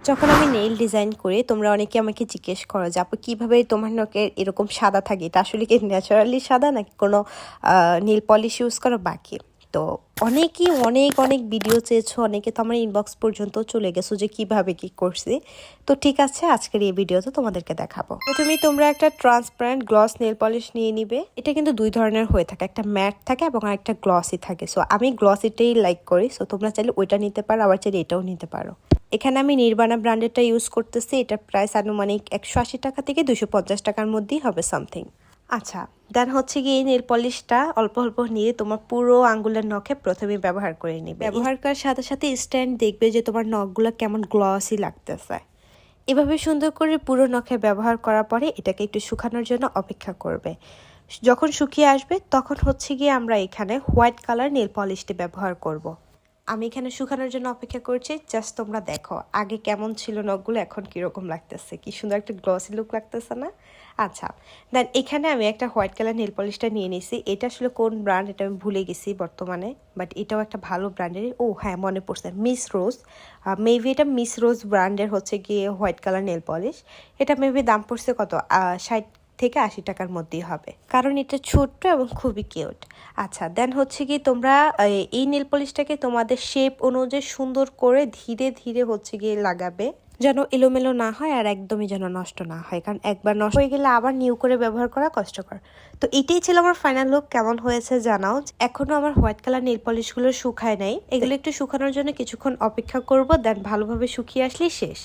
যখন আমি nail design করি তোমরা অনেকে আমাকে জিজ্ঞেস করো যে আপু কীভাবে তোমার নখের এরকম সাদা থাকে, এটা আসলে কি ন্যাচারালি সাদা নাকি কোনো নেল পলিশ ইউজ করো বাকি। তো অনেকেই অনেক অনেক ভিডিও চেয়েছো, অনেকে তো আমার ইনবক্স পর্যন্ত চলে গেছো যে কিভাবে কি করছি। তো ঠিক আছে, আজকের এই ভিডিওতে তোমাদেরকে দেখাবো। প্রথমেই তোমরা একটা ট্রান্সপারেন্ট গ্লস নেল পলিশ নিয়ে নিবে। এটা কিন্তু দুই ধরনের হয়ে থাকে, একটা ম্যাট থাকে এবং আরেকটা গ্লসি থাকে। সো আমি গ্লসিটাই লাইক করি, সো তোমরা চাইলে ওইটা নিতে পারো, আবার চাইলে এটাও নিতে পারো। এখানে আমি নির্বাণা ব্র্যান্ডেরটা ইউজ করতেছি। এটার প্রাইস আনুমানিক 180 টাকা থেকে 250 টাকার মধ্যেই হবে সামথিং। আচ্ছা, দেন হচ্ছে গিয়ে এই নেল পলিশটা অল্প অল্প নিয়ে তোমার পুরো আঙ্গুলের নখে প্রথমে ব্যবহার করে নিবে। ব্যবহার করার সাথে সাথে স্ট্যান্ড দেখবে যে তোমার নখগুলো কেমন গ্লসি লাগতেছে। এভাবে সুন্দর করে পুরো নখে ব্যবহার করার পরে এটাকে একটু শুকানোর জন্য অপেক্ষা করবে। যখন শুকিয়ে আসবে তখন হচ্ছে গিয়ে আমরা এখানে হোয়াইট কালার নেল পলিশটি ব্যবহার করব। আমি এখানে শুকানোর জন্য অপেক্ষা করছি। জাস্ট তোমরা দেখো আগে কেমন ছিল নখগুলো, এখন কীরকম লাগতেছে, কি সুন্দর একটা গ্লসি লুক লাগতেছে না? আচ্ছা, দেন এখানে আমি একটা হোয়াইট কালার নেল পলিশটা নিয়ে নিছি। এটা আসলে কোন ব্র্যান্ড এটা আমি ভুলে গেছি বর্তমানে, বাট এটাও একটা ভালো ব্র্যান্ডের। ও হ্যাঁ, মনে পড়ছে, মিস রোজ। মেবি এটা মিস রোজ ব্র্যান্ডের হচ্ছে গিয়ে হোয়াইট কালার নেল পলিশ। এটা মেবি দাম পড়ছে কত, 60 থেকে 80 টাকার মধ্যেই হবে, কারণ এটা ছোট্ট এবং খুবই কিউট। আচ্ছা, দেন হচ্ছে কি তোমরা এই নেল পলিশটাকে তোমাদের শেপ অনুযায়ী সুন্দর করে ধীরে ধীরে হচ্ছে গিয়ে লাগাবে, যেন এলোমেলো না হয় আর একদমই যেন নষ্ট না হয়, কারণ একবার নষ্ট হয়ে গেলে আবার নিউ করে ব্যবহার করা কষ্টকর। তো এটাই ছিল আমার ফাইনাল লুক। কেমন হয়েছে জানাও। এখনো আমার হোয়াইট কালার নেল পলিশগুলো শুকায় নাই, এগুলো একটু শুকানোর জন্য কিছুক্ষণ অপেক্ষা করব, দেন ভালোভাবে শুকিয়ে আসলেই শেষ।